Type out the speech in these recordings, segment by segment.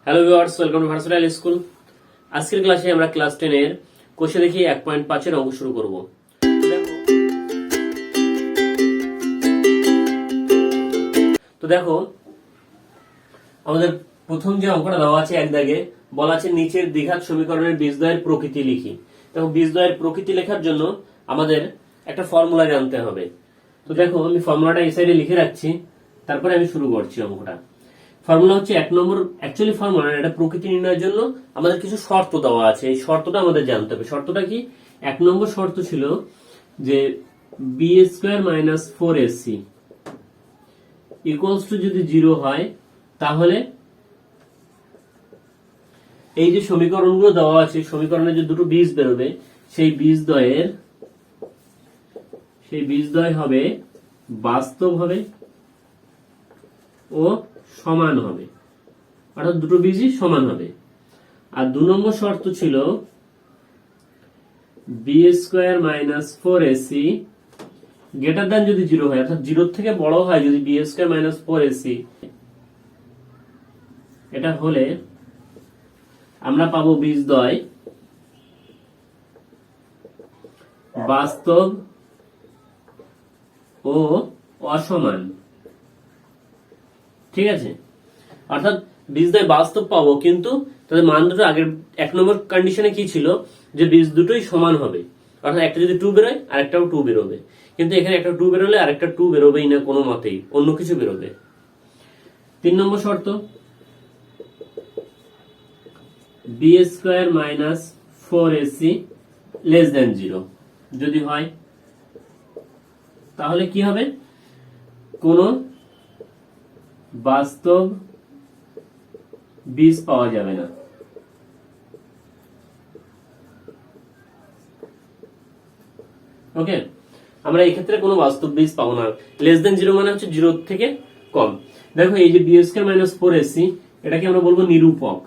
Hello viewers, welcome to versatile school. আজকের ক্লাসে আমরা ক্লাস 10 এর কোষে দেখি 1.5 এর অঙ্ক শুরু করব। তো দেখো আমাদের প্রথম যে অঙ্কটা দেওয়া আছে এক দাগে বলা আছে নিচের দ্বিঘাত সমীকরণের বীজদ্বয়ের প্রকৃতি লিখি। দেখো বীজদ্বয়ের প্রকৃতি লেখার জন্য আমাদের একটা ফর্মুলা জানতে হবে। তো দেখো আমি ফর্মুলাটা এই সাইডে লিখে রাখছি, তারপরে আমি শুরু করছি অঙ্কটা। ফর্মুলা হচ্ছে এক নম্বর, অ্যাকচুয়ালি ফর্মুলা এটা প্রকৃতি নির্ণয়ের জন্য আমাদের কিছু শর্ত দেওয়া আছে, এই শর্তটা আমাদের জানতে হবে। শর্তটা কি? এক নম্বর শর্ত ছিল যে B square minus 4ac equals to যদি 0 হয় তাহলে এই যে সমীকরণগুলো দেওয়া আছে সমীকরণে যে দুটো বীজ বেরোবে সেই বীজদ্বয় হবে বাস্তব হবে ও সমান হবে, অর্থাৎ দুটো বীজই সমান হবে। আর 2 নম্বর শর্ত ছিল B square minus 4ac greater than যদি 0 হয়, অর্থাৎ 0 থেকে বড় হয় যদি বি স্কোয়ার মাইনাস 4ac, এটা হলে আমরা পাবো বীজদ্বয় বাস্তব ও অসমান। ঠিক আছে, অর্থাৎ বীজদ্বয় বাস্তব পাবো, কিন্তু তাদের মান দুটো আগের এক নম্বর কন্ডিশনে কি ছিল যে বীজ দুটোই সমান হবে, অর্থাৎ একটা যদি 2 বেরোয় আর একটাও 2 বেরোবে। কিন্তু এখানে একটা 2 বেরোলে আর একটা 2 বেরোবেই না, কোনো মতেই অন্য কিছু বেরোবে। 3 নম্বর শর্ত B square minus 4ac less than 0 যদি হয় তাহলে কি হবে? কোন বাস্তব বীজ পাওয়া যাবে না। ওকে, আমরা এই ক্ষেত্রে কোনো বাস্তব বীজ পাবো না। লেস দেন 0 মানে হচ্ছে 0 থেকে কম। দেখো এই যে বি স্কয়ার মাইনাস 4ac এটাকে আমরা বলবো নিরূপক,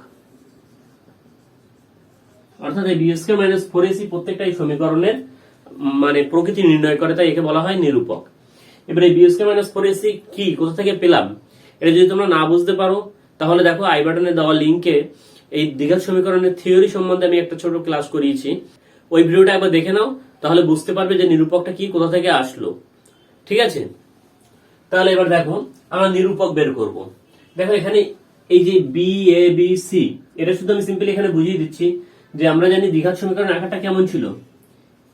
অর্থাৎ এই বি স্কয়ার মাইনাস 4ac প্রত্যেকটাই সমীকরণের মানে প্রকৃতি নির্ণয় করে, তাই একে বলা হয় নিরূপক। এবারে বি স্কয়ার মাইনাস 4ac কি, কোথা থেকে পেলাম, এটা যদি তোমরা না বুঝতে পারো তাহলে দেখো আই বাটনে দেওয়া লিংকে এই দ্বিঘাত সমীকরণের থিওরি সম্বন্ধে আমি একটা ছোট ক্লাস করিয়েছি, ওই ভিডিওটা একবার দেখে নাও, তাহলে বুঝতে পারবে যে নিরূপকটা কি, কোথা থেকে আসলো। ঠিক আছে, তাহলে এবার দেখো আমরা নিরূপক বের করব। দেখো এখানে এই যে বি এ বি সি, এটা শুধু আমি সিম্পলি এখানে বুঝিয়ে দিচ্ছি যে আমরা জানি দ্বিঘাত সমীকরণ আকারটা কেমন ছিল,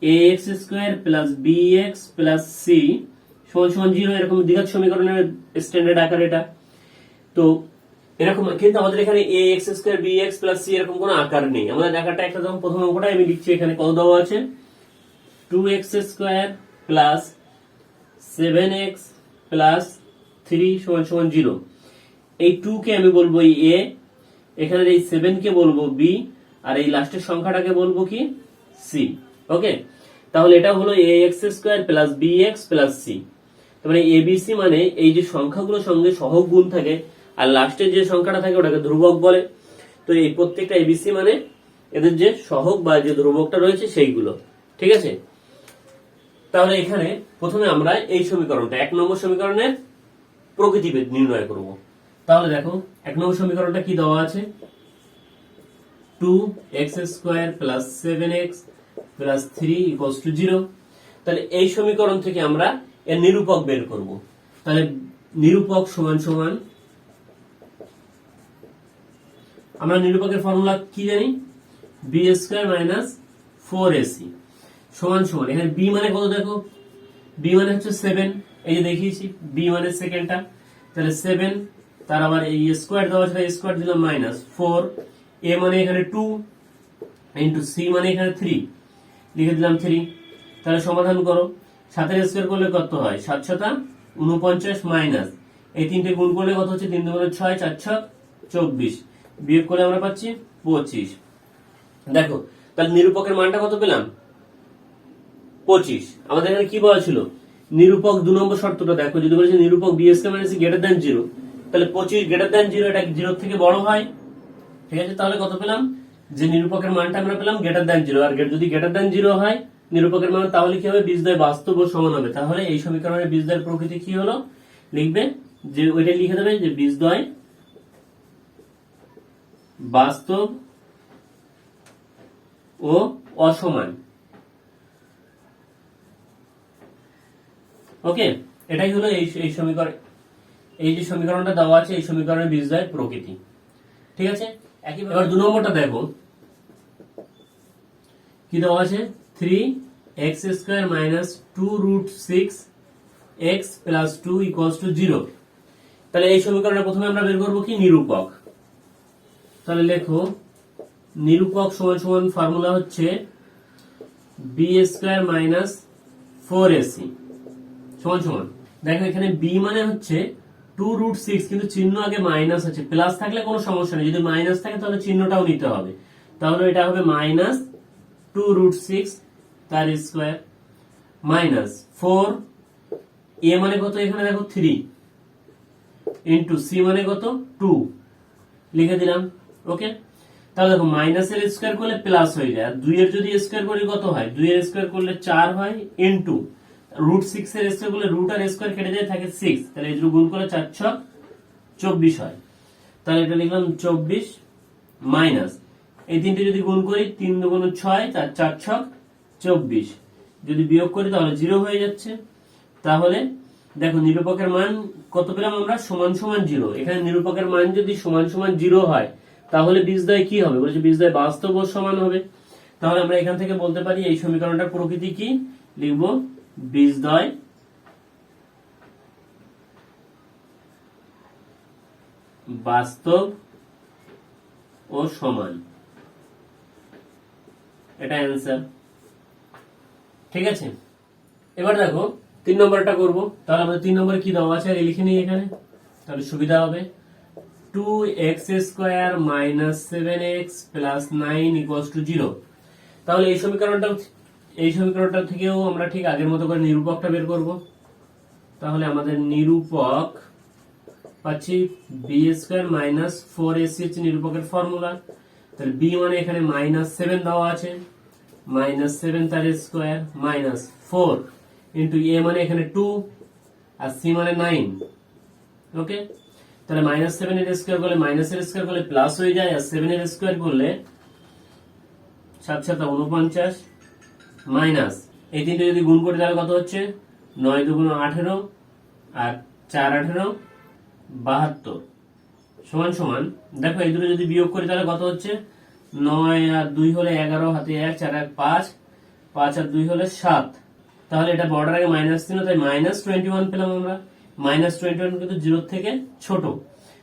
ax square plus bx plus c সমান সমান 0, এরকম দ্বিঘাত সমীকরণের স্ট্যান্ডার্ড আকার এটা। তো এরকম, কিন্তু আমাদের এখানে ax square bx plus c এরকম কোনো আকার নেই। আমাদের আকারটা একটা, যখন প্রথম অঙ্কটা আমি লিখছি এখানে কত দেওয়া আছে 2x square plus 7x plus 3 সমান সমান 0। এই 2 কে আমি বলবো a, এখানে এই 7 কে বলবো b, আর এই লাস্টের সংখ্যাটাকে বলবো কি c। ওকে, তাহলে এটা হলো ax square plus bx plus c। তারপরে abc মানে এই যে সংখ্যাগুলোর সঙ্গে সহগ গুণ থাকে আর লাস্টের যে সংখ্যাটা থাকে ওটাকে ধ্রুবক বলে। তো এই প্রত্যেকটা abc মানে এদের যে সহগ বা যে ধ্রুবকটা রয়েছে সেইগুলো। ঠিক আছে, তাহলে এখানে প্রথমে আমরা এই সমীকরণটা, এক নম্বর সমীকরণের প্রকৃতি নির্ণয় করব। তাহলে দেখো এক নম্বর সমীকরণটা কি দেওয়া আছে 2x square plus 7x plus 3 equals to 0। তাহলে এই সমীকরণ থেকে আমরা এর নিরূপক বের করব। তাহলে নিরূপক সমান সমান, আমরা নিরূপকের ফর্মুলা কি জানি, বি স্কয়ার মাইনাস 4ac সমান সমান, এখানে বি মানে কত দেখো, বি মানে হচ্ছে 7, এই যে দেখিয়েছি বি মানে সেকেন্ডটা, তাহলে 7 তার আবার এই স্কয়ার দেওয়া আছে, স্কয়ার দিলাম মাইনাস 4, এ মানে এখানে 2 ইন্টু সি মানে এখানে 3 লিখে দিলাম 3। তাহলে সমাধান করো, 7 এর স্কয়ার করলে কত হয় 7 7 49 মাইনাস এই তিনটে গুণ করলে কত হচ্ছে 3 2 6 4 6 24, বিয়োগ করলে আমরা পাচ্ছি 25। দেখো তাহলে নিরূপকের মানটা কত পেলাম 25। আমাদের এখানে কি বলা ছিল নিরূপক 2 নম্বর শর্তটা দেখো, যদি বলেছে নিরূপক B square minus C greater than 0, তাহলে 25 গ্রেটার দ্যান 0 এটা 0 থেকে বড় হয়। ঠিক আছে, তাহলে কত পেলাম যে নিরূপকের মানটা আমরা পেলাম গ্রেটার দ্যান 0, আর যদি গ্রেটার দ্যান 0 হয় নিরূপকের মান, তাহলে কি হবে বীজদ্বয় বাস্তব ও সমান হবে। তাহলে এই সমীকরণের বীজদ্বয়ের প্রকৃতি কি হলো লিখবে যে ওইটা লিখে দেবে যে বীজদ্বয় বাস্তব ও অসমান। ওকে, এটাই হলো এই সমীকরণ, এই যে সমীকরণটা দেওয়া আছে এই সমীকরণের বীজদ্বয় প্রকৃতি। ঠিক আছে, এবার 2 নম্বরটা দেখো কি দেওয়া আছে, 3x² - 2√6x + 2 = 0। তাহলে এই সমীকরণে প্রথমে আমরা বের করবো কি, নিরূপক। তাহলে লেখো নিরূপক সমান সমান ফর্মুলা হচ্ছে b² - 4ac সমান সমান, দেখো এখানে b মানে হচ্ছে 2√6, কিন্তু চিহ্ন আগে মাইনাস আছে, প্লাস থাকলে কোনো সমস্যা নেই, যদি মাইনাস থাকে তাহলে চিহ্নটাও নিতে হবে। তাহলে এটা হবে -2√6 তার স্কয়ার -4, a মানে কত, এখানে দেখো 3 ইন্টু c মানে কত 2 লিখে দিলাম। ওকে, তাহলে দেখো মাইনাসের স্কয়ার করলে প্লাস হয়ে যায়, আর 2 এর যদি স্কয়ার করি কত হয়, 2 এর স্কয়ার করলে 4 হয়, ইন্টু √6 এর স্কয়ার করলে রুট আর স্কয়ার কেটে যায় থাকে 6, তাহলে এই দুটো গুণ করলে 4 × 24 হয়। তাহলে এটা লিখলাম 24 মাইনাস এই তিনটে যদি গুণ করি 3 × 2 = 6, 4 × 6 = 24, যদি বিয়োগ করি তাহলে 0 হয়ে যাচ্ছে। তাহলে দেখো নিরূপকের মান কত পেলাম আমরা, সমান সমান 0। এখানে নিরূপকের মান যদি সমান সমান 0 হয় তাহলে বীজদ্বয় কি হবে, বলেছে বীজদ্বয় বাস্তব ও সমান হবে। তাহলে আমরা এখান থেকে বলতে পারি এই সমীকরণটার প্রকৃতি কি, লিখব বীজদ্বয় বাস্তব ও সমান, এটা অ্যান্সার। ঠিক আছে, এবার দেখো 3 নম্বরটা করব। তাহলে আমাদের 3 নম্বরে কি দেওয়া আছে লিখে নিই এখানে, তাহলে সুবিধা হবে। 2x² - 7x + 9 = 0। তাহলে এই সমীকরণটা থেকেও আমরা ঠিক আগের মতো করে নিরূপকটা বের করব। তাহলে আমাদের নিরূপক পাচ্ছি b² - 4ac হচ্ছে নিরূপকের ফর্মুলা। তাহলে b মানে এখানে -7 দেওয়া আছে, -7 তার স্কয়ার -4 ইন্টু a মানে এখানে 2 আর c মানে 9। ওকে, তাহলে -7 এর স্কয়ার করলে মাইনাস এর স্কয়ার করলে প্লাস হয়ে যায়, আর 7 এর স্কয়ার করলে 7 × 7 = 49 মাইনাস এই তিনটে যদি গুণ করি তাহলে কত হচ্ছে, 9 × 2 = 18 আর 4 × 18 = 72 সমান সমান, দেখো এই দুটো যদি বিয়োগ করি তাহলে কত হচ্ছে, 9 আর 2 হলে 11, হাতে 1, 4 আর 5, 5 আর 2 হলে 7। তাহলে এটা বর্ডার আগে মাইনাস ছিল তাই -21 পেলাম আমরা। -21 কিন্তু 0 থেকে ছোট,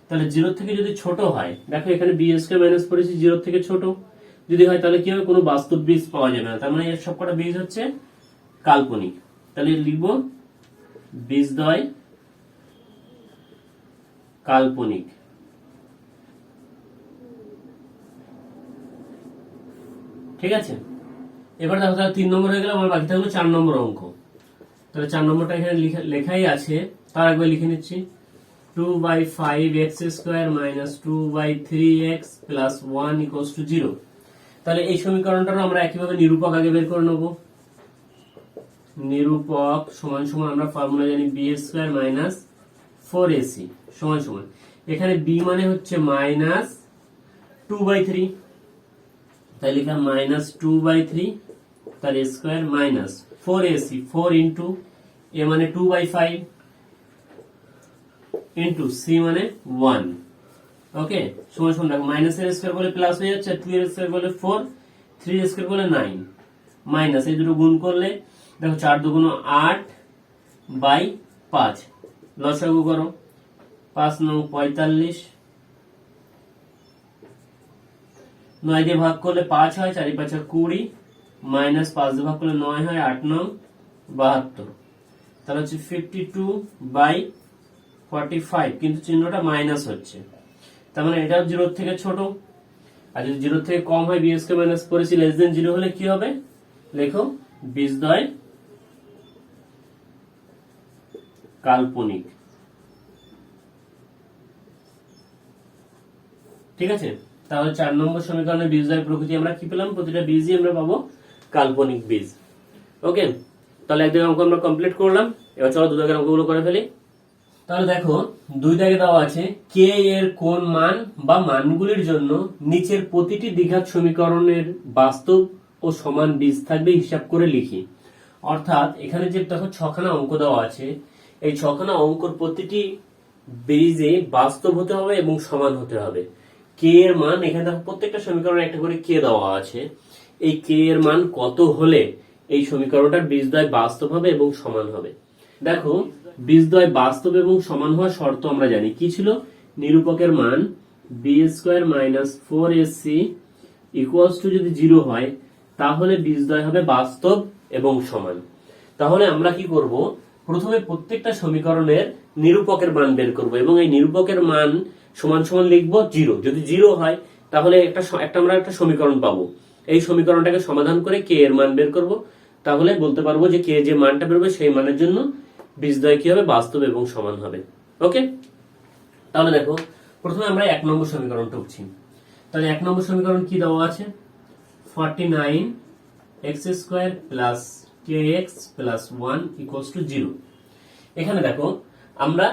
তাহলে 0 থেকে যদি ছোট হয়, দেখো এখানে b² - 4ac 0 থেকে ছোট যদি হয় তাহলে কি হবে, কোনো বাস্তব বীজ পাওয়া যাবে না, তার মানে এর সবকটা বীজ হচ্ছে কাল্পনিক। তাহলে লিখব বীজদ্বয় কাল্পনিক। ঠিক আছে, এবার দেখো তাহলে 3 নম্বর হয়ে গেল, আমার বাকি থাকলো 4 নম্বর অঙ্ক। তাহলে 4 নম্বরটা এখানে লেখাই আছে, তার একবার লিখে নিচ্ছি। 2/5x² - 2/3x + 1 = 0। তাহলে এই সমীকরণটারও আমরা একইভাবে নিরূপক আগে বের করে নেব। নিরূপক সমান সমান আমরা ফর্মুলা জানি b² - 4ac সমান সমান, এখানে b মানে হচ্ছে -2/3, তাই লিখলাম -2/3 তার স্কয়ার -4ac 4 ইন্টু a মানে 2/5 ইন্টু c মানে 1। ওকে, সমান সমান দেখো মাইনাস এর স্কয়ার করলে প্লাস হয়ে যাচ্ছে, 2 এর স্কয়ার করলে 4, 3 এর স্কয়ার করলে 9 মাইনাস এই দুটো গুণ করলে দেখো 4 × 2 = 8/5, লসাগু করো 5 × 9 = 45, 9 দিয়ে ভাগ করলে 5 হয়, 4 × 5 = 20, মাইনাস 5 দিয়ে ভাগ করলে 9 হয়, 8 × 9 = 72, তাহলে হচ্ছে 52/45, কিন্তু চিহ্নটা মাইনাস হচ্ছে, তার মানে এটাও 0 থেকে ছোট। আর যদি 0 থেকে কম হয়, b² - 4ac < 0 হলে কি হবে, লেখো বীজদ্বয় কাল্পনিক। ঠিক আছে, তাহলে 4 নম্বর সমীকরণের বীজদ্বয় প্রকৃতি আমরা কি পেলাম, প্রতিটা বীজই আমরা পাবো কাল্পনিক বীজ। ওকে, তাহলে এক দাগের অঙ্ক আমরা কমপ্লিট করলাম। এবার চলো 2 দাগের অঙ্কগুলো করে ফেলি। তাহলে দেখো দুই দাগে দেওয়া আছে কে এর কোন মান বা মানগুলির জন্য নিচের প্রতিটি দ্বিঘাত সমীকরণের বাস্তব ও সমান বীজ থাকবে হিসাব করে লিখি। অর্থাৎ এখানে যে দেখো ছখানা অঙ্ক দেওয়া আছে, এই ছখানা অঙ্কর প্রতিটি বীজে বাস্তব হতে হবে এবং সমান হতে হবে। কে এর মান এখানে দেখো প্রত্যেকটা সমীকরণে একটা করে কে দেওয়া আছে, এই কে এর মান কত হলে এই সমীকরণটার বীজদ্বয় বাস্তব হবে এবং সমান হবে। দেখো বীজদ্বয় বাস্তব এবং সমান হওয়ার শর্ত আমরা জানি কি ছিল, নিরূপকের মান B square minus 4ac equals to যদি 0 হয় তাহলে বীজদ্বয় হবে বাস্তব এবং সমান। তাহলে আমরা কি করব, প্রথমে প্রত্যেকটা সমীকরণের নিরূপকের মান বের করব এবং এই নিরূপকের মান সমান সমান লিখবো 0। যদি 0 হয় তাহলে আমরা একটা সমীকরণ পাবো, এই সমীকরণটাকে সমাধান করে কে এর মান বের করব, তাহলে বলতে পারবো যে কে যে মানটা বেরোবে সেই মানের জন্য বীজদ্বয় কি হবে, বাস্তব এবং সমান হবে। ওকে, তাহলে দেখো প্রথমে আমরা 1 নম্বর সমীকরণ টুকছি। তাহলে 1 নম্বর সমীকরণ কি দেওয়া আছে, 49x square plus kx plus 1 equals to 0। এখানে দেখো আমরা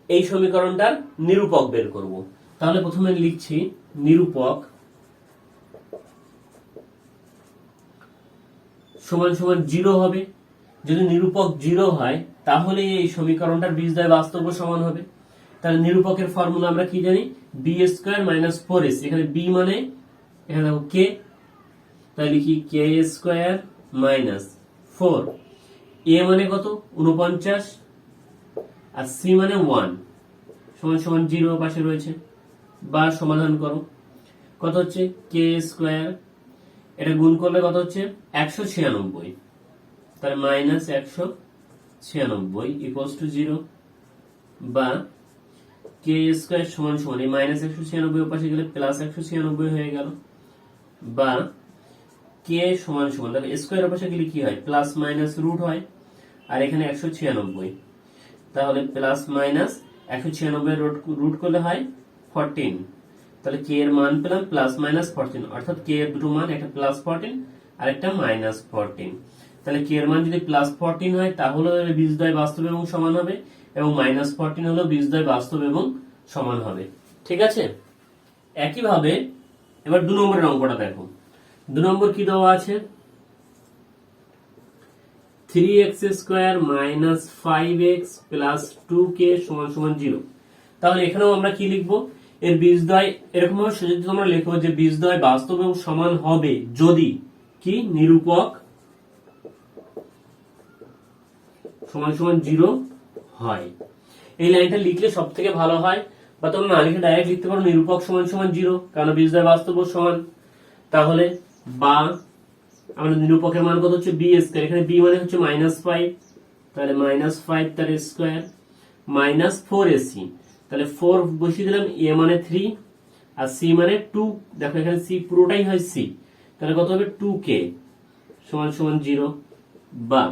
এই সমীকরণটার নিরূপক বের করব। তাহলে প্রথমে লিখছি নিরূপক সমান সমান 0 হবে। যদি নিরূপক 0 হয় তাহলে এই সমীকরণটার বীজদ্বয় বাস্তব ও সমান হবে। তাহলে নিরূপকের ফর্মুলা আমরা কি জানি, বি স্কয়ার মাইনাস 4ac, এখানে বি মানে এখানে দেখো কে, তাই লিখি কে স্কয়ার মাইনাস 4, এ মানে কত 49 আর সি মানে 1 সমান সমান 0 পাশে রয়েছে, বা সমাধান করো কত হচ্ছে কে স্কয়ার, এটা গুণ করলে কত হচ্ছে 196, তাহলে মাইনাস 196 ইকুয়ালস টু 0, বা কে স্কয়ার সমান সমান এই মাইনাস 196 পাশে গেলে প্লাস 196 হয়ে গেল, বা কে সমান সমান দেখো স্কয়ারের পাশে গেলে কি হয়, প্লাস মাইনাস রুট হয়, আর এখানে 196, তাহলে প্লাস মাইনাস 196 রুট করলে হয় 14, তাহলে কে এর মান পেলাম প্লাস মাইনাস 14, অর্থাৎ কে এর দুটো মান, একটা প্লাস 14 আর একটা মাইনাস 14। তাহলে কে এর মান যদি প্লাস 14 হয় তাহলে বীজদ্বয় বাস্তব এবং সমান হবে, এবং মাইনাস 14 হলো বীজদ্বয় বাস্তব এবং সমান হবে। ঠিক আছে, একইভাবে এবার 2 নম্বরের অঙ্কটা দেখো। 2 নম্বর কি দেওয়া আছে, 3x square minus 5x plus 2k সমান সমান 0। তাহলে এখানেও আমরা কি লিখবো, এর বীজদ্বয় এরকম ভাবে যদি তোমরা লেখো যে বীজদ্বয় বাস্তব এবং সমান হবে যদি কি নিরূপক সমান সমান 0 হয়। এই লাইনটা লিখলে সব থেকে ভালো হয়, বা তোমরা না লিখে ডাইরেক্ট লিখতে পারো নিরূপক সমান সমান 0, কারণ বীজদ্বয় বাস্তব ও সমান। তাহলে বা আমাদের নিরূপকের মান কত হচ্ছে বি স্কয়ার, এখানে বি মানে হচ্ছে -5, তাহলে -5 তার স্কয়ার মাইনাস 4ac, তাহলে 4 বসিয়ে দিলাম, এ মানে 3 আর সি মানে 2, দেখো এখানে সি পুরোটাই হয় সি, তাহলে কত হবে 2k সমান সমান 0, বা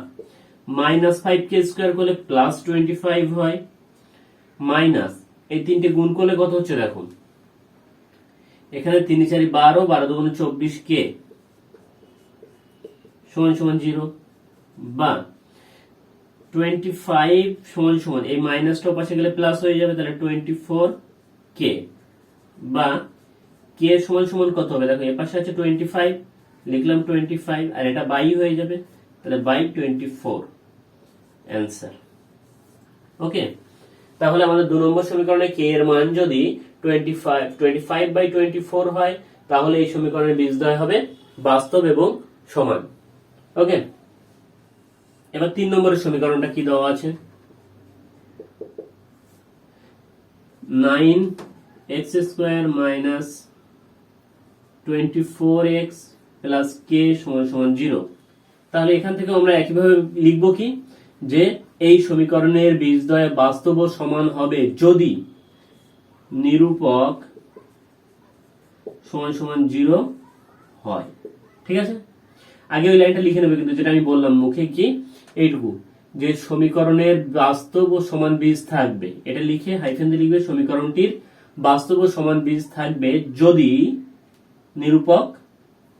-5k স্কয়ার করলে প্লাস 25 হয়, মাইনাস এই তিনটে গুণ করলে কত হচ্ছে দেখো, এখানে 3 4 12, 12 2 24k সমান সমান 0, বা 25 সমান সমান এই মাইনাসটা পাশে গেলে প্লাস হয়ে যাবে, তাহলে 24k, বা k সমান সমান কত হবে দেখো, এর পাশে আছে 25, লিখলাম 25 আর এটা বাই হয়ে যাবে, তাহলে বাই 24 অ্যান্সার। ওকে, তাহলে আমাদের 2 নম্বর সমীকরণে k এর মান যদি 25/24 হয় তাহলে এই সমীকরণের বীজদ্বয় হবে বাস্তব এবং সমান। ওকে, এবার 3 নম্বরের সমীকরণটা কি দেওয়া আছে, 9x square minus 24x plus k সমান সমান 0। তাহলে এখান থেকে আমরা একইভাবে লিখবো কি, যে এই সমীকরণের বীজদ্বয় বাস্তব ও সমান হবে যদি নিরূপক সমান সমান 0 হয়। ঠিক আছে, আগে ওই লাইনটা লিখে নেবে, কিন্তু যেটা আমি বললাম মুখে কি এইটুকু, যে সমীকরণের বাস্তব ও সমান বীজ থাকবে, এটা লিখে হাইফেন দিয়ে লিখবে সমীকরণটির বাস্তব ও সমান বীজ থাকবে যদি নিরূপক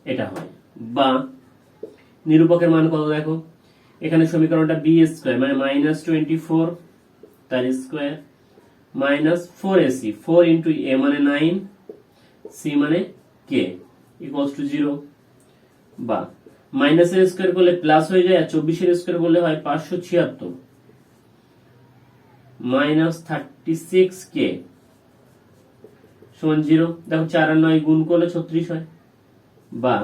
এটা হয়, বা নিরূপকের মান কত দেখো, এখানে সমীকরণটা বি স্কয়ার মানে -24 তার square minus 4ac, 4 into a মানে 9, c মানে k ইকুয়ালস টু 0, বা মাইনাসের স্কোয়ার করলে প্লাস হয়ে যায়, আর 24 এর স্কোয়ার করলে হয় 576 মাইনাস 36k সমান 0। দেখো 4 আর 9 গুণ করলে 36 হয়, বা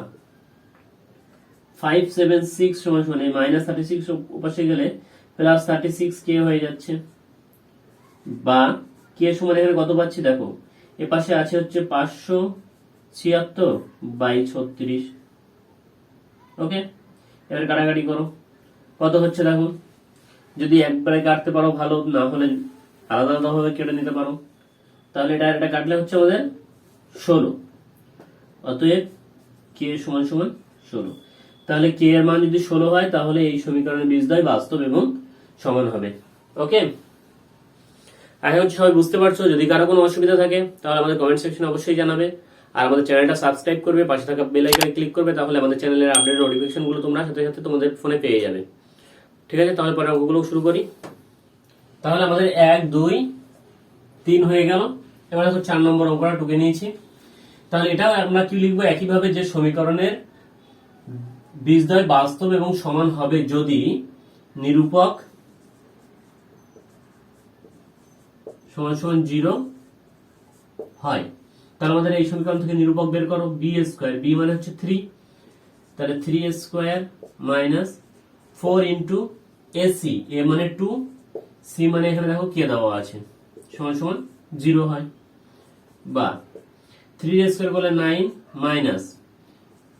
576 সমান সমান এই মাইনাস 36 ওপাশে গেলে প্লাস 36k হয়ে যাচ্ছে, বা k সমান এখানে কত পাচ্ছি দেখো, এ পাশে আছে হচ্ছে 576 বাই 36। ওকে, এবার কাটাকাটি করো, কত হচ্ছে দেখো, যদি একবারে কাটতে পারো ভালো, না হলে আলাদা আলাদা ভাবে কেটে নিতে পারো। তাহলে এটা কাটলে হচ্ছে আমাদের 16, অতএব k সমান সমান 16। তাহলে k এর মান যদি 16 হয় তাহলে এই সমীকরণের বীজদ্বয় বাস্তব এবং সমান হবে। ওকে, আশা করছি সবাই বুঝতে পারছো। যদি কারো কোনো অসুবিধা থাকে তাহলে আমাদের কমেন্ট সেকশনে অবশ্যই জানাবে, আর আমাদের চ্যানেলটা সাবস্ক্রাইব করবে, পাশে থাকা বেল আইকনে ক্লিক করবে, তাহলে আমাদের চ্যানেলের আপডেট নোটিফিকেশন গুলো তোমরা সাথে সাথে তোমাদের ফোনে পেয়ে যাবে। ঠিক আছে, তাহলে পরে অঙ্কগুলো শুরু করি। তাহলে আমাদের 1 2 3 হয়ে গেল। এবার দেখো 4 নম্বর অঙ্কটা টুকে নিয়েছি। তাহলে এটা আমরা কি লিখবো, একইভাবে যে সমীকরণের বীজদ্বয় বাস্তব এবং সমান হবে যদি নিরূপক সমান সমান 0 হয়। তাহলে আমাদের এই সমীকরণ থেকে নিরূপক বের করো, বি স্কোয়ার, বি মানে হচ্ছে 3, তাহলে 3 স্কোয়ার মাইনাস 4 ইন্টু এসি, এ মানে 2, সি মানে এখানে দেখো কে দেওয়া আছে, সমান সমান 0 হয়, বা 3 স্কোয়ার করলে 9 মাইনাস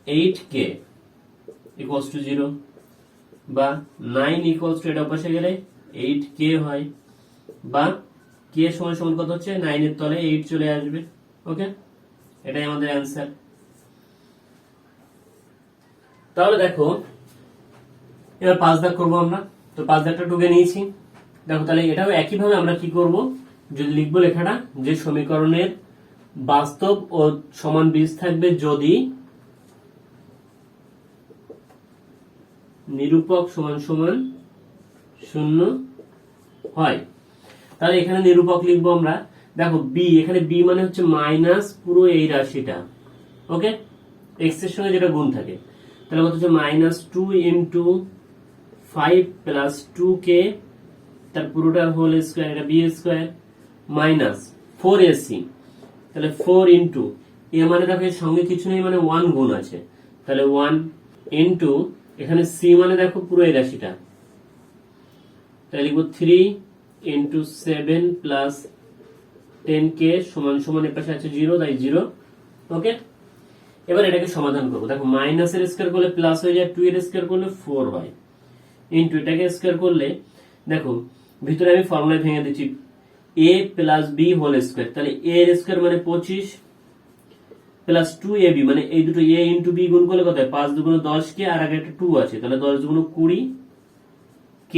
8k ইকুয়ালস টু 0, বা 9 ইকুয়ালস টু এটা পাশে গেলে 8k হয়, বা k সমান সমান কত হচ্ছে, 9 এর তলে 8 চলে আসবে। ওকে, এটাই আমাদের অ্যান্সার। তাহলে দেখো এবার 5 দাগ করবো আমরা, তো 5 দাগটা টুকে নিয়েছি। দেখো তাহলে এটাও একইভাবে আমরা কি করব, যদি লিখবো লেখাটা, যে সমীকরণের বাস্তব ও সমান বীজ থাকবে যদি নিরূপক সমান সমান 0 হয়। তাহলে এখানে নিরূপক লিখবো আমরা, দেখো বি, এখানে বি মানে হচ্ছে মাইনাস পুরো এই রাশিটা, ওকে, এক্স এর সঙ্গে যেটা গুণ থাকে, তাহলে কত হচ্ছে মাইনাস 2 ইন্টু 5 প্লাস 2k, তার পুরোটার হোল স্কোয়ার, এটা বি স্কোয়ার, মাইনাস 4ac, তাহলে 4 ইন্টু এ মানে দেখো এর সঙ্গে কিছু নেই, মানে 1 গুণ আছে, তাহলে 1 ইন্টু এখানে সি মানে দেখো পুরো এই রাশিটা, তাহলে লিখবো 3 ইন্টু 7 প্লাস 10k সমান সমান এর পাশে আছে 0, তাই 0। ওকে, এবার এটাকে সমাধান করবো। দেখো মাইনাস এর স্কোয়ার করলে প্লাস হয়ে যায়, 2 এর স্কোয়ার করলে 4 হয়, ইন্টু এটাকে স্কোয়ার করলে দেখো ভিতরে আমি ফর্মুলায় ভেঙে দিচ্ছি, a plus B whole square, তাহলে a এর স্কোয়ার মানে 25 প্লাস 2ab মানে এই দুটো a ইন্টু বি গুণ করলে কত হয়, 5 দুগুণ 10k, আর আগে একটা 2 আছে, তাহলে 10 দুগুণ 20k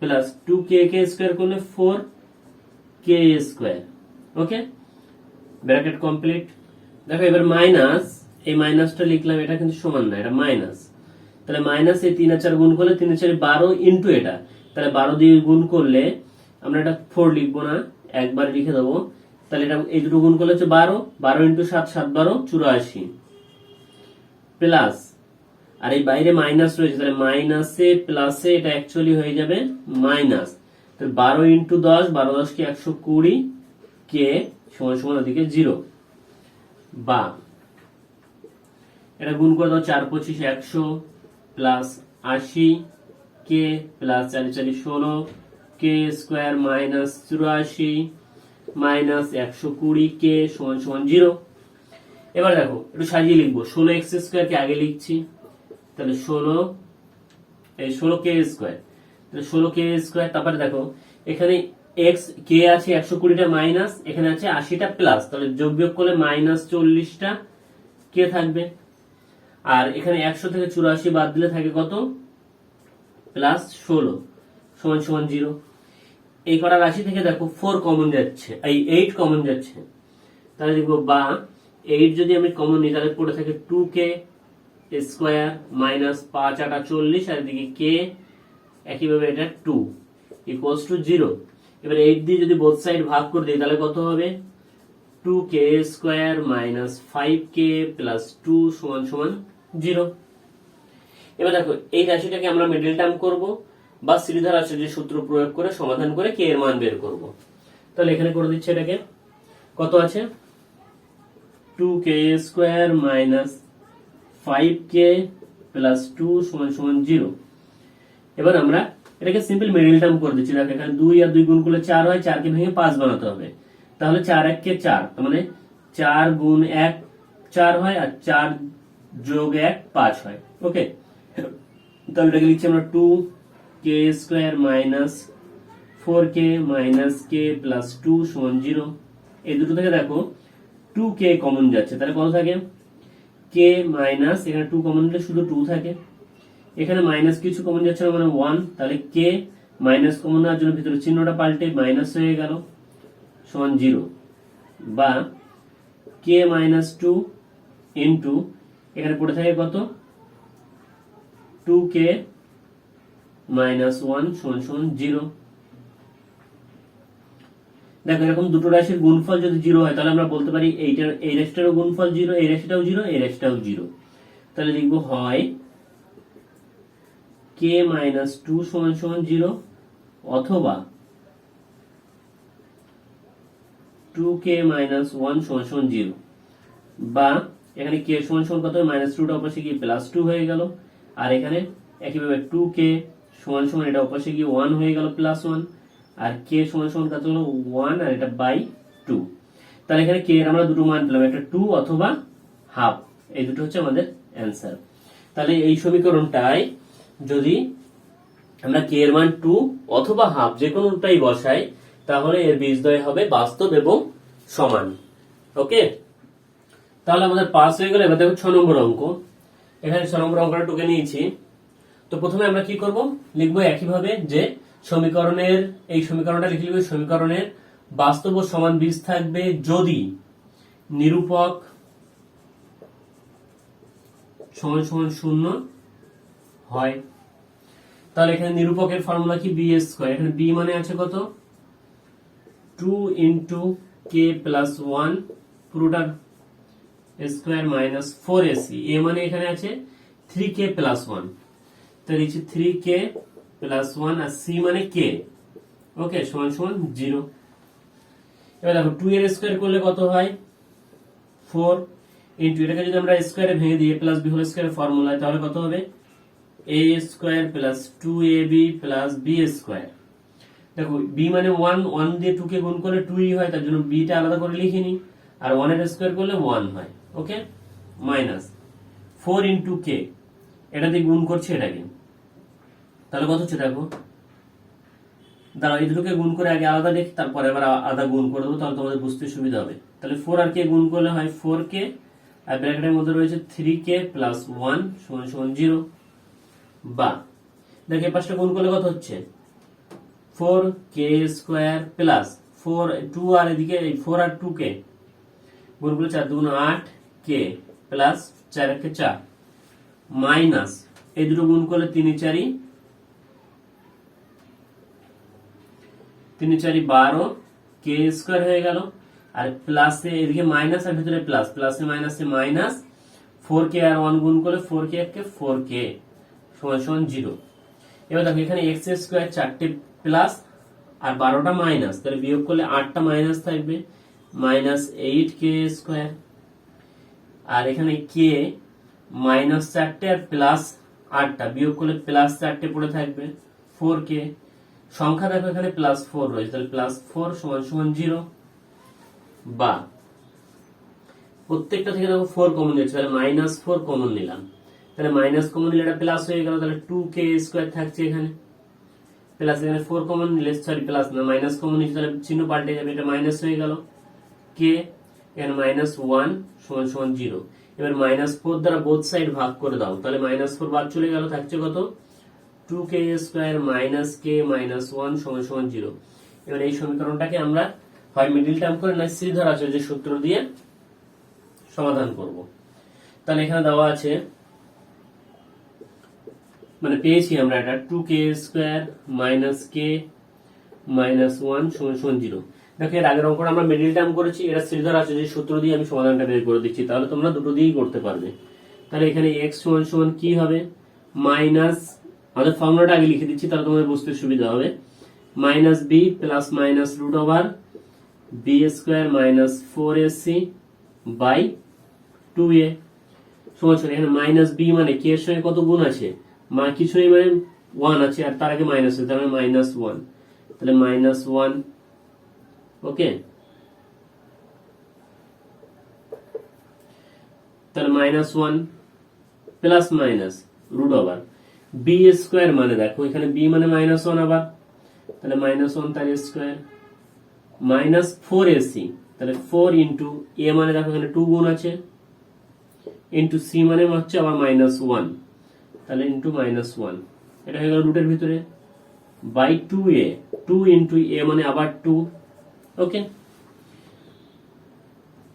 প্লাস 2k কে স্কোয়ার করলে 4k স্কোয়ার। ওকে, ব্র্যাকেট কমপ্লিট। দেখো এবার মাইনাস, এই মাইনাসটা লিখলাম, এটা কিন্তু সমান না, এটা মাইনাস, তাহলে মাইনাস এই 3 আর 4 গুণ করলে 3 আর 4 12 ইন্টু এটা, তাহলে 12 দিয়ে গুণ করলে আমরা এটা 4 লিখবো না, একবার লিখে দেবো, তাহলে এটা এই দুটো গুণ করলে হচ্ছে 12, 12 ইন্টু 7, 7 12 84, প্লাস আর এই বাইরে মাইনাস রয়েছে, তাহলে মাইনাসে প্লাসে এটা অ্যাকচুয়ালি হয়ে যাবে মাইনাস, তাহলে 12 ইন্টু 10, 12 10 কে 120 কে সমান সমান ওদিকে 0, বা এটা গুণ করে দাও 4 25 100 প্লাস 80 কে প্লাস 4 4 16 কে স্কোয়ার মাইনাস 84 মাইনাস 120 কে সমান সমান 0। এবার দেখো একটু সাজিয়ে লিখবো, 16 এক্স স্কোয়ার কে আগে লিখছি, তাহলে 16 কে স্কোয়ার, তাহলে 16 কে স্কোয়ার, তারপরে দেখো এখানে এক্স কে আছে 120টা মাইনাস, এখানে আছে 80টা প্লাস, তাহলে যোগ বিয়োগ করলে মাইনাস 40টা কে থাকবে, আর এখানে 100 থেকে 84 বাদ দিলে থাকে কত, প্লাস 16 সমান সমান 0। এই কটা রাশি থেকে দেখো 4 কমন যাচ্ছে, এই 8 কমন যাচ্ছে, তাহলে লিখবো বা 8 যদি আমি কমন নিই তাহলে পড়ে থাকে 2k স্কোয়ার মাইনাস 5 8 40, আর এদিকে k একইভাবে এটা 2 ইকুয়ালস টু 0। এবার 8 দিয়ে যদি বোথ সাইড ভাগ করে দিই তাহলে কত হবে 2k² মাইনাস 5k প্লাস 2 সমান সমান 0। এবার দেখো এই রাশিটাকে আমরা মিডল টার্ম করব বা শ্রীধর আচার্যের সূত্র প্রয়োগ করে সমাধান করে কে এর মান বের করব। তাহলে এখানে করে দিচ্ছি এটাকে, কত আছে 2k² মাইনাস 5k প্লাস 2 সমান সমান 0। এবার আমরা এটাকে সিম্পল মিডল টার্ম করে দিচ্ছি। দেখো এখানে 2 আর 2 গুণ করলে 4 হয়, 4 কে ভেঙে 5 বানাতে হবে। তাহলে 4 1 কে 4, তার মানে 4 গুণ 1 4 হয়, আর 4 যোগ 1 5 হয়। ওকে, তাহলে এটাকে লিখছি আমরা 2k² minus 4k minus k plus 2 সমান 0। এই দুটো থেকে দেখো 2k কমন যাচ্ছে, তাহলে কত থাকে k মাইনাস, এখানে 2 কমন নিলে শুধু 2 থাকে, এখানে মাইনাস কিছু কমন যাচ্ছে না মানে 1, তাহলে k মাইনাস কমন নেওয়ার জন্য ভিতরে চিহ্নটা পাল্টে মাইনাস হয়ে গেল সমান 0, বা k মাইনাস 2 ইন্টু এখানে পড়ে থাকে কত 2k মাইনাস 1 সমান সমান 0। দেখো এরকম দুটো রাশির গুণফল যদি 0 হয় তাহলে আমরা বলতে পারি এইটার এই রাশিটারও গুণফল 0, এই রাশিটাও 0, এই রাশিটাও 0। তাহলে লিখবো হয় k মাইনাস 2 সমান সমান 0 অথবা 2k মাইনাস 1 সমান সমান 0, বা এখানে k সমান সমান কত মাইনাস 2টা অপাশে গিয়ে প্লাস 2 হয়ে গেল, আর এখানে একইভাবে 2k সমান সমান এটা অপাশে গিয়ে 1 হয়ে গেল প্লাস 1, আর k সমান সমান কত হলো 1 আর এটা বাই 2। তাহলে এখানে k এর আমরা দুটো মান পেলাম, একটা 2 অথবা হাফ, এই দুটো হচ্ছে আমাদের অ্যান্সার। তাহলে এই সমীকরণটায় যদি আমরা k এর মান 2 অথবা হাফ যে কোনোটাই বসাই তাহলে এর বীজদ্বয় হবে বাস্তব এবং সমান। ওকে, তাহলে আমাদের পাস হয়ে গেল। এবার দেখো 6 নম্বর অঙ্ক। এখানে 6 নম্বর অঙ্কটা টুকে নিয়েছি। তো প্রথমে আমরা কি করব, লিখবো একইভাবে যে সমীকরণের এই সমীকরণটা লিখে লিখবো সমীকরণের বাস্তব ও সমান বীজ থাকবে যদি নিরূপক সমান সমান 0 হয়। তাহলে এখানে নিরূপকের ফর্মুলা কি b², এখানে b মানে আছে কত 2 ইন্টু k প্লাস 1 পুরোটার স্কোয়ার মাইনাস 4ac, a মানে এখানে আছে 3k প্লাস 1, তাহলে 3k প্লাস 1 আর c মানে k। ওকে, সমান সমান 0। এবার দেখো 2 এর স্কোয়ার করলে কত হয় 4 ইন্টু এটাকে যদি আমরা স্কোয়ারে ভেঙে দিই a plus b whole square ফর্মুলায় তাহলে কত হবে a square plus 2ab plus b square. দেখো b মানে 1, 1 দিয়ে 2 কে গুণ করলে 2 হয়, তার জন্য b টা আলাদা করে লিখিনি, আর 1 এর স্কোয়ার করলে 1 হয়। ওকে, মাইনাস 4 ইন্টু k, এটা দিয়ে গুণ করছে এটাকে, তাহলে কত হচ্ছে দেখো, দাঁড়াও এই দুটোকে গুণ করে আগে আলাদা দেখি তারপরে আবার আলাদা গুণ করে দেবো, তাহলে তোমাদের বুঝতে সুবিধা হবে। তাহলে 4 আর k গুণ করলে হয় 4k, আর ব্র্যাকেটের মধ্যে রয়েছে 3k প্লাস 1 সমান সমান 0, বা দেখো এই পাশটা গুণ করলে কত হচ্ছে 4k স্কোয়ার প্লাস 4 2 আর এদিকে 4 আর 2k গুণ করলে 4 2 8k প্লাস 4 1 4 মাইনাস এই দুটো গুণ করলে 3 4 12 k স্কোয়ার হয়ে গেল, আর প্লাসে এদিকে মাইনাস আর ভিতরে প্লাস, প্লাসে মাইনাসে মাইনাস 4k আর 1 গুণ করলে 4k 4k সমান সমান 0। এবার দেখো এখানে x স্কোয়ার 4টে প্লাস আর 12টা মাইনাস, তাহলে বিয়োগ করলে 8টা মাইনাস থাকবে মাইনাস 8k স্কোয়ার, আর এখানে k মাইনাস 4টে আর প্লাস 8টা বিয়োগ করলে প্লাস 4টে পড়ে থাকবে 4k। সংখ্যা দেখো এখানে প্লাস 4 রয়েছে, তাহলে প্লাস 4 সমান সমান 0, বা প্রত্যেকটা থেকে দেখো 4 কমন যাচ্ছে, তাহলে মাইনাস 4 কমন নিলাম, তাহলে মাইনাস কমন নিলে এটা প্লাস হয়ে গেল, তাহলে 2k স্কোয়ার থাকছে এখানে প্লাস, এখানে 4 কমন নিলে সরি প্লাস না মাইনাস কমন নিচ্ছে, তাহলে চিহ্ন পাল্টে যাবে, এটা মাইনাস হয়ে গেল k, এখানে মাইনাস 1 সমান সমান 0। এবার মাইনাস 4 দ্বারা বোথ সাইড ভাগ করে দাও, তাহলে মাইনাস 4 বাদ চলে গেল, থাকছে কত 2k square minus k minus 1 সমান সমান 0। এবার এই সমীকরণটাকে আমরা হয় মিডল টার্ম করে না শ্রীধর আচার্যের সূত্র দিয়ে সমাধান করব। তাহলে এখানে দেওয়া আছে মানে পেয়েছি আমরা এটা 2k square minus k minus one সমান সমান 0। দেখো এর আগের অঙ্কটা আমরা মিডিল টার্ম করেছি, এটা শ্রীধর আচার্যের সূত্র দিয়ে আমি সমাধানটা বের করে দিচ্ছি, তাহলে তোমরা দুটো দিয়েই করতে পারবে। তাহলে এখানে x সমান সমান কি হবে, মাইনাস, আমাদের ফর্মুলাটা আগে লিখে দিচ্ছি তাহলে তোমাদের বুঝতে সুবিধা হবে, minus B plus minus root over B square minus 4ac by 2a সমান সমান, এখানে মাইনাস বি মানে কে এর সঙ্গে কত গুণ আছে, কিছু নেই মানে 1 আছে, আর তার আগে মাইনাস আছে, তাহলে মাইনাস 1, তাহলে মাইনাস 1, ওকে। তাহলে minus 1 plus minus root over B square মানে দেখো এখানে বি মানে মাইনাস 1 আবার, তাহলে মাইনাস 1 তার স্কোয়ার মাইনাস 4ac, তাহলে 4 ইন্টু এ মানে দেখো এখানে 2 গুণ আছে, ইন্টু সি মানে হচ্ছে আবার মাইনাস 1, তাহলে ইন্টু মাইনাস 1, এটা হয়ে গেল রুটের ভিতরে, বাই 2a, 2 ইন্টু এ মানে আবার 2, ওকে।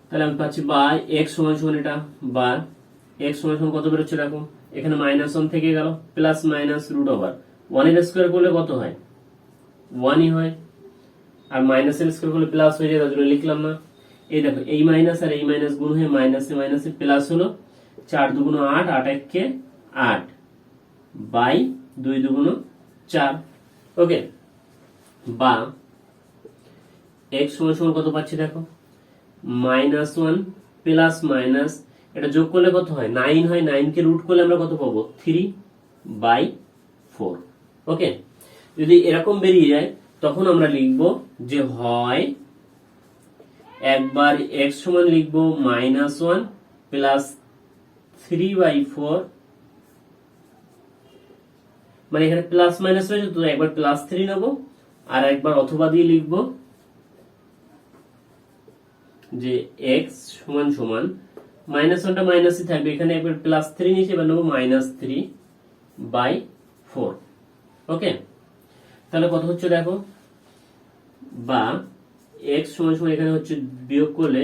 তাহলে আমি পাচ্ছি বাই x সমান সমান, এটা বা x সমান সমান কত বেরোচ্ছে দেখো, এখানে মাইনাস 1 থেকে গেল, প্লাস মাইনাস রুট ওভার 1 এর স্কোয়ার করলে কত হয়, 1ই হয়, আর মাইনাস এর স্কোয়ার করলে প্লাস হয়ে যায়, তার জন্য লিখলাম না। এই দেখো এই মাইনাস আর এই মাইনাস গুণ হয়ে মাইনাসে মাইনাসে প্লাস হলো, 4 দুগুণ 8, 8 একে 8 বাই 2 দুগুণ 4, ওকে। বা x সমান সমান কত পাচ্ছি দেখো, মাইনাস 1 প্লাস মাইনাস, এটা যোগ করলে কত হয় 9 হয়, 9 কে রুট করলে আমরা কত পাবো 3 বাই 4, ওকে। যদি এরকম বেরিয়ে যায় তখন আমরা লিখব যে হয় একবার x সমান লিখবো মাইনাস 1 প্লাস 3/4, মানে এখানে প্লাস মাইনাস রয়েছে তো একবার প্লাস 3 নেবো, আর একবার অথবা দিয়ে লিখবো যে x সমান সমান মাইনাস 1টা মাইনাসই থাকবে, এখানে একবার প্লাস 3 নিয়েছি, এবার নেবো মাইনাস 3/4, ওকে। তাহলে কত হচ্ছে দেখো, বা x সমান সমান এখানে হচ্ছে বিয়োগ করলে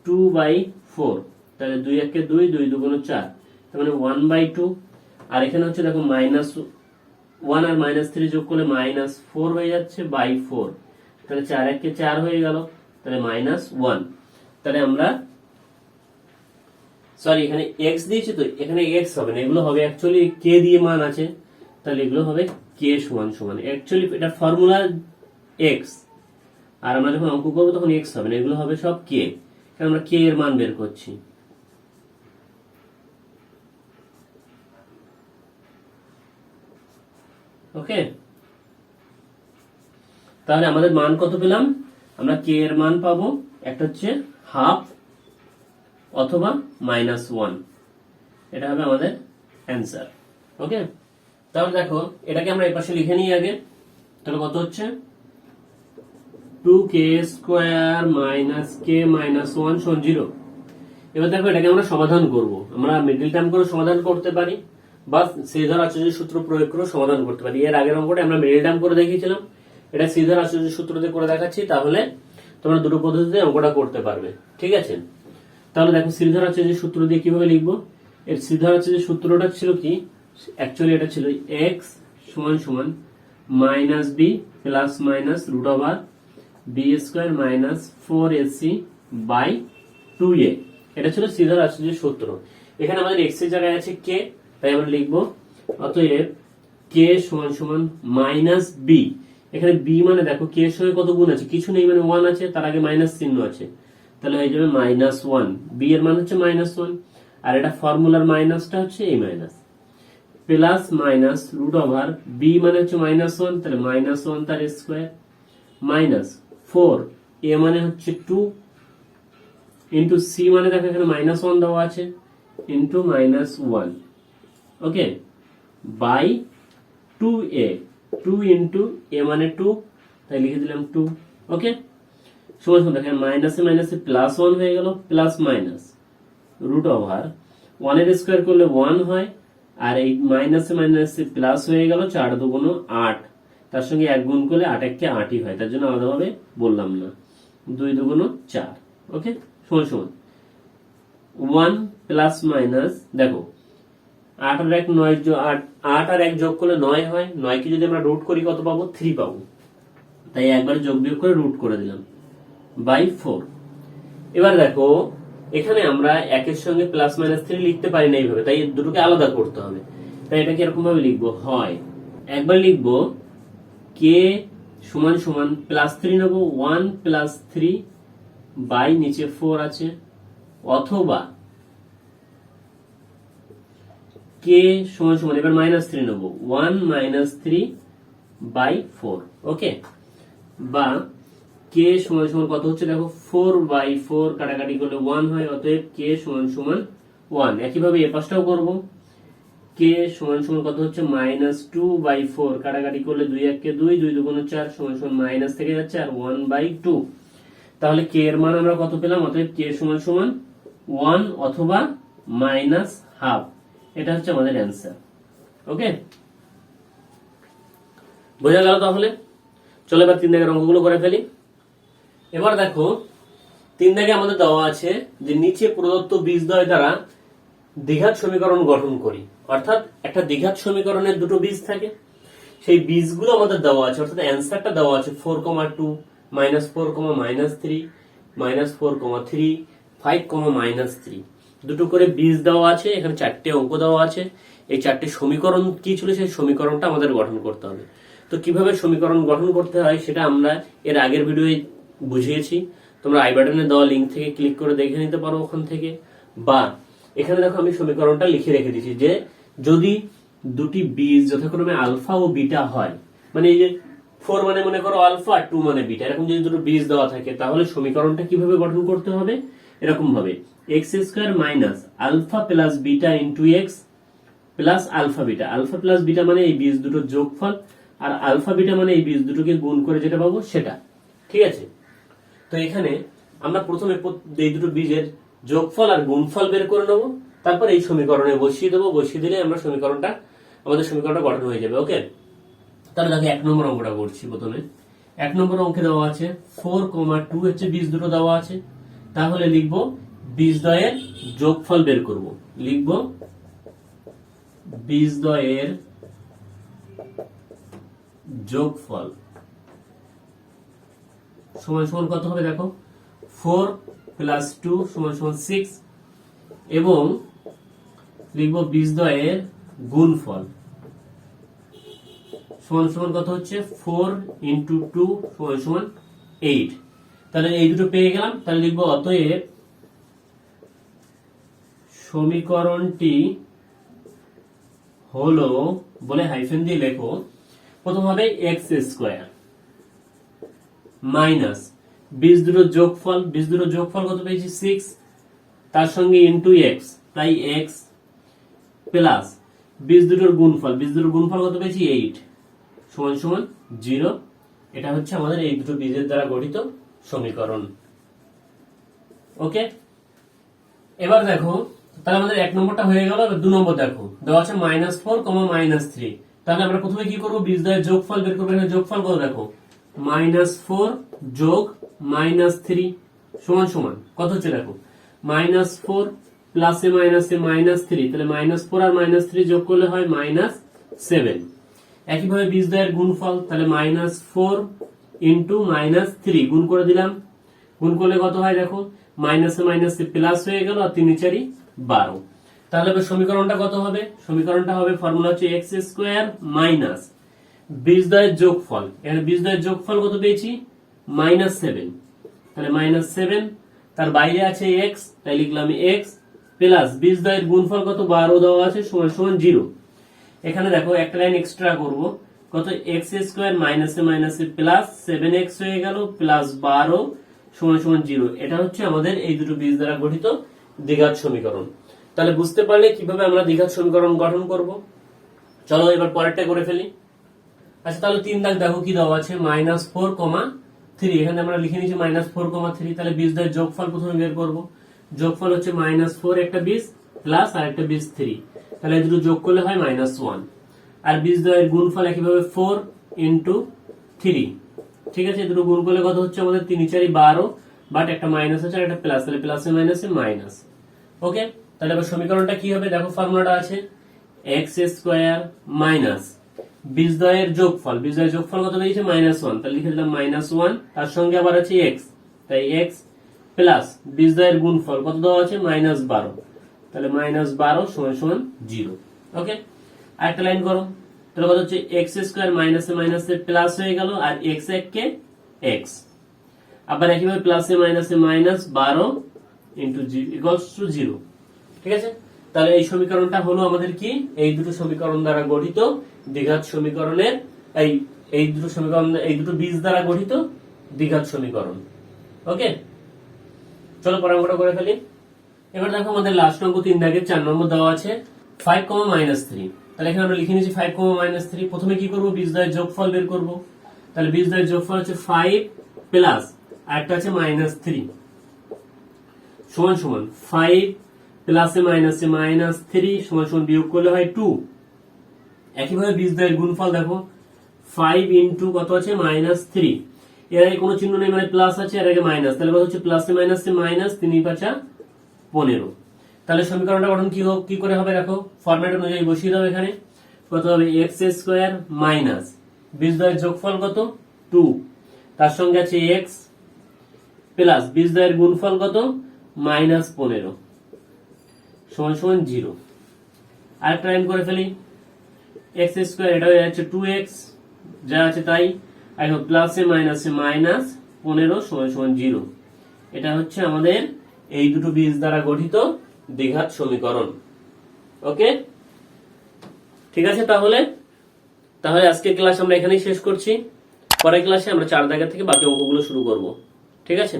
2/4, তাহলে 2 একে 2, 2 দুগুণ 4, তার মানে 1/2, আর এখানে হচ্ছে দেখো মাইনাস 1 আর মাইনাস 3 যোগ করলে মাইনাস 4 হয়ে যাচ্ছে বাই 4, তাহলে 4 একে 4 হয়ে গেল, তাহলে মাইনাস 1। তাহলে আমরা সরি এখানে x দিয়েছি তো এখানে x হবে না, এগুলো হবে অ্যাকচুয়ালি k দিয়ে মান আছে, তাহলে এগুলো হবে k সমান সমান, অ্যাকচুয়ালি এটা ফর্মুলা x, আর আমরা যখন অঙ্ক করবো তখন x হবে না, এগুলো হবে সব k, কারণ আমরা k এর মান বের করছি, ওকে। তাহলে আমাদের মান কত পেলাম, আমরা k এর মান পাবো, একটা হচ্ছে হাফ অথবা মাইনাস 1, এটা হবে আমাদের অ্যান্সার, ওকে। তাহলে দেখো এটাকে আমরা এই পাশে লিখে নিই আগে, তাহলে কত হচ্ছে 2k square minus k minus 1 সমান 0। এবার দেখো এটাকে আমরা সমাধান করব, আমরা মিডল টার্ম করে সমাধান করতে পারি বা শ্রীধর আচার্যের সূত্র প্রয়োগ করে সমাধান করতে পারি। এর আগের অঙ্কটা আমরা মিডল টার্ম করে দেখিয়েছিলাম, এটা শ্রীধর আচার্যের সূত্র দিয়ে করে দেখাচ্ছি, তাহলে তোমরা দুটো পদ্ধতিতে অঙ্কটা করতে পারবে, ঠিক আছে। তাহলে দেখো শ্রীধর আচার্যের সূত্র দিয়ে কিভাবে লিখবো, এর শ্রীধর আচার্যের সূত্রটা ছিল কি, অ্যাকচুয়ালি এটা ছিল x সমান সমান minus B plus minus root over B square minus 4ac by 2a, এটা ছিল শ্রীধর আচার্যের সূত্র। এখানে আমাদের x এর জায়গায় আছে k, তাই আমরা লিখবো অতএব k সমান সমান মাইনাস বি, এখানে b মানে দেখো k এর সঙ্গে কত গুণ আছে, কিছু নেই মানে 1 আছে, তার আগে মাইনাস চিহ্ন আছে, তাহলে হয়ে যাবে মাইনাস 1, বি এর মান হচ্ছে মাইনাস 1, আর এটা ফর্মুলার মাইনাসটা হচ্ছে এই minus, plus minus root over b মানে হচ্ছে মাইনাস 1, তাহলে মাইনাস 1 তার স্কোয়ার মাইনাস 4, এ মানে হচ্ছে 2, ইন্টু সি মানে দেখো এখানে মাইনাস 1 দেওয়া আছে, into minus 1, okay, by 2a, 2 into A মানে 2, তাই লিখে দিলাম 2, ওকে। সমান সমান দেখেন মাইনাসে মাইনাসে প্লাস 1 হয়ে গেল, প্লাস মাইনাস রুট ওভার 1 এর স্কোয়ার করলে 1 হয়, আর এই মাইনাসে মাইনাসে প্লাস হয়ে গেল, 4 দুগুণ 8, তার সঙ্গে 1 গুণ করলে 8 একে 8ই হয়, তার জন্য আলাদাভাবে বললাম না, 2 দুগুণ 4, ওকে, সমান সমান 1 প্লাস মাইনাস দেখো 8 আর 1 9, 8 আর 1 যোগ করলে 9 হয়, 9 কে যদি আমরা রুট করি কত পাবো 3 পাবো, তাই একবার যোগ বিয়োগ করে রুট করে দিলাম বাই 4। এবার দেখো এখানে আমরা একের সঙ্গে প্লাস মাইনাস 3 লিখতে পারি না এইভাবে, তাই দুটোকে আলাদা করতে হবে। তাই এটাকে এরকম ভাবে লিখবো, হয় একবার লিখবো কে সমান সমান প্লাস 3 নেবো 1 প্লাস 3 বাই নিচে 4 আছে, অথবা কে সমান সমান এবার মাইনাস 3 নেবো 1 মাইনাস 3 বাই 4। ওকে, বা কে সমান সমান কত হচ্ছে দেখো 4 বাই 4 কাটাকাটি করলে 1 হয়, অতএব কে সমান সমান 1। একইভাবে এ পাশটাও করব, কে সমান সমান কত হচ্ছে মাইনাস 2 বাই 4 কাটাকাটি করলে 2 1 কে 2 2 2 4 সমান সমান মাইনাস থেকে যাচ্ছে আর 1 বাই 2। তাহলে কে এর মান আমরা কত পেলাম, অতএব কে সমান সমান 1 অথবা মাইনাস হাফ। এটা হচ্ছে আমাদের অ্যান্সার। ওকে, বোঝা গেল তাহলে? চলো এবার 3 দাগের অঙ্কগুলো করে ফেলি। এবার দেখো 3 দাগে আমাদের দেওয়া আছে যে নিচে প্রদত্ত বীজদ্বয় দ্বারা দ্বিঘাত সমীকরণ গঠন করি। অর্থাৎ একটা দ্বিঘাত সমীকরণের দুটো বীজ থাকে, সেই বীজগুলো আমাদের দেওয়া আছে, অর্থাৎ অ্যান্সারটা দেওয়া আছে 4,2 -4, -3 -4,3 5, -3 দুটো করে বীজ দেওয়া আছে। এখানে 4টে অঙ্ক দেওয়া আছে। এই 4টে সমীকরণ কি ছিল সেই সমীকরণটা আমাদের গঠন করতে হবে। তো কিভাবে সমীকরণ গঠন করতে হয় সেটা আমরা এর আগের ভিডিওয়ে বুঝিয়েছি। তোমরা আই বাটনে দেওয়া লিঙ্ক থেকে ক্লিক করে দেখে নিতে পারো ওখান থেকে, বা এখানে দেখো আমি সমীকরণটা লিখে রেখে দিয়েছি যে যদি দুটি বীজ যথাক্রমে আলফা ও বিটা হয়, মানে এই যে 4 মানে মনে করো আলফা, 2 মানে বিটা, এরকম যদি দুটো বীজ দেওয়া থাকে তাহলে সমীকরণটা কিভাবে গঠন করতে হবে, এরকম ভাবে x² minus alpha plus beta into x plus alpha beta. Alpha plus beta মানে এই বীজ দুটোর যোগফল, আর আলফা বিটা মানে এই বীজ দুটোকে গুণ করে যেটা পাবো সেটা। ঠিক আছে, তো এখানে আমরা প্রথমে এই দুটো বীজের যোগফল আর গুণফল বের করে নেবো, তারপর এই সমীকরণে বসিয়ে দেবো। বসিয়ে দিলে আমরা আমাদের সমীকরণটা গঠন হয়ে যাবে। ওকে, তাহলে দেখো 1 নম্বর অঙ্কটা করছি। প্রথমে 1 নম্বর অঙ্কে দেওয়া আছে 4,2 হচ্ছে বীজ দুটো দেওয়া আছে। তাহলে লিখবো বীজদ্বয়ের যোগফল বের করব। লিখবো বীজদ্বয়ের যোগফল সমান সমান কত হবে দেখো 4 প্লাস 2 সমান সমান 6, এবং লিখবো বীজদ্বয়ের গুণফল সমান সমান কত হচ্ছে 4 ইন্টু 2 সমান সমান 8। তাহলে এই দুটো পেয়ে গেলাম। তাহলে লিখবো অতএব সমীকরণটি হলো, বলে হাইফেন দিয়ে লেখো, প্রথম হবে x² মাইনাস বীজ দুটোর যোগফল কত পেয়েছি 6, তার সঙ্গে ইন্টু এক্স তাই এক্স, প্লাস বীজ দুটোর গুণফল কত পেয়েছি 8 সমান সমান 0। এটা হচ্ছে আমাদের এই দুটো বীজের দ্বারা গঠিত সমীকরণ। ওকে, এবার দেখো তাহলে আমাদের 1 নম্বরটা হয়ে গেল। এবার 2 নম্বর দেখো দেওয়া আছে -4, -3। তাহলে আমরা প্রথমে কি করব, বীজদ্বয়ের যোগফল বের করব। এখানে যোগফল কত দেখো -4 যোগ -3 সমান সমান কত হচ্ছে দেখো -4 প্লাসে মাইনাসে -3, তাহলে -4 আর -3 যোগ করলে হয় -7। একইভাবে বীজদ্বয়ের গুণফল, তাহলে -4 ইন্টু -3 গুণ করে দিলাম। গুণ করলে কত হয় দেখো মাইনাসে মাইনাসে প্লাস হয়ে গেল, আর 3 4 12। তাহলে সমীকরণটা কত হবে, সমীকরণটা হবে ফর্মুলা হচ্ছে x² মাইনাস বীজদ্বয়ের যোগফল। এখানে বীজদ্বয়ের যোগফল কত পেয়েছি -7, তাহলে -7, তার বাইরে আছে x, তাই লিখলাম x, প্লাস বীজদ্বয়ের গুণফল কত 12 দেওয়া আছে সমান সমান 0। এখানে দেখো একটা লাইন এক্সট্রা করব, কত x² মাইনাসে মাইনাসে প্লাস 7x হয়ে গেল, প্লাস 12 সমান সমান 0। এটা হচ্ছে আমাদের এই দুটো বীজ দ্বারা গঠিত দ্বিঘাত সমীকরণ। তাহলে বুঝতে পারলে কিভাবে আমরা দ্বিঘাত সমীকরণ গঠন করব। চলো এবার পরেরটা করে ফেলি। আচ্ছা, তাহলে 3 দাগ দেখো কি দেওয়া আছে -4,3। এখানে আমরা লিখে নিয়েছি -4,3। তাহলে বীজদ্বয়ের যোগফল প্রথমে বের করব। যোগফল হচ্ছে -4 একটা বীজ প্লাস আরেকটা বীজ 3, তাহলে এই দুটো যোগ করলে হয় -1। আর বীজদ্বয়ের গুণফল একইভাবে 4 ইন্টু 3। ঠিক আছে, দুটো গুণ করলে কত হচ্ছে আমাদের 3 4 12, বাট একটা মাইনাস আছে আর একটা প্লাস, তাহলে প্লাসে মাইনাসে মাইনাস। ওকে, তাহলে এবার সমীকরণটা কি হবে দেখো, ফর্মুলাটা আছে x² মাইনাস বীজদ্বয়ের যোগফল, বীজদ্বয়ের যোগফল কত দিয়েছে -1, তাহলে লিখে দিলাম -1, তার সঙ্গে আবার আছে x, তাই x প্লাস বীজদ্বয়ের গুণফল কত দেওয়া আছে -12, তাহলে -12 = 0। ওকে, আরেকটা লাইন করো, তাহলে কত হচ্ছে x² মাইনাসে মাইনাসে প্লাস হয়ে গেল, আর x কে x, আবার একইভাবে প্লাসে মাইনাসে -12 = 0। ঠিক আছে, তাহলে এই সমীকরণটা হলো আমাদের কি, এই দুটো সমীকরণ দ্বারা গঠিত দ্বিঘাত সমীকরণের এই দুটো সমীকরণ, এই দুটো বীজ দ্বারা গঠিত দ্বিঘাত সমীকরণ। ওকে, চলো পরের অঙ্কটা করে ফেলি। এবার দেখো আমাদের লাস্ট অঙ্ক 3 দাগের 4 নম্বর দেওয়া আছে 5, -3। তাহলে এখানে আমরা লিখে নিয়েছি 5, -3। প্রথমে কি করব, বীজদ্বয়ের যোগফল বের করব। তাহলে বীজদ্বয়ের যোগফল হচ্ছে 5 প্লাস আরেকটা আছে -3 সমান সমান 5 প্লাসে মাইনাসে -3 সমান সমান বিয়োগ করলে হয় 2। একইভাবে বীজদ্বয়ের গুণফল দেখো 5 ইনটু কত আছে -3, এর আগে কোনো চিহ্ন নেই মানে প্লাস আছে, এর আগে মাইনাস, তাহলে কত হচ্ছে প্লাসে মাইনাসে মাইনাস, 3 × 5 = 15। তাহলে সমীকরণটা গঠন কি করে হবে দেখো, ফরম্যাট অনুযায়ী বসিয়ে দাও। এখানে কত হবে x² মাইনাস বীজদ্বয়ের যোগফল কত 2, তার সঙ্গে আছে x প্লাস বীজদ্বয়ের গুণফল কত -15 সমান সমান 0। আরেকটা লাইন করে ফেলি, x² এটা হয়ে যাচ্ছে 2x, যা আছে তাই, এখন প্লাসে মাইনাসে মাইনাস 15 সমান সমান 0। এটা হচ্ছে আমাদের এই দুটো বীজ দ্বারা গঠিত দ্বিঘাত সমীকরণ। ওকে, ঠিক আছে, তাহলে আজকের ক্লাস আমরা এখানেই শেষ করছি। পরের ক্লাসে আমরা 4 দাগের থেকে বাকি অঙ্কগুলো শুরু করব। ঠিক আছে।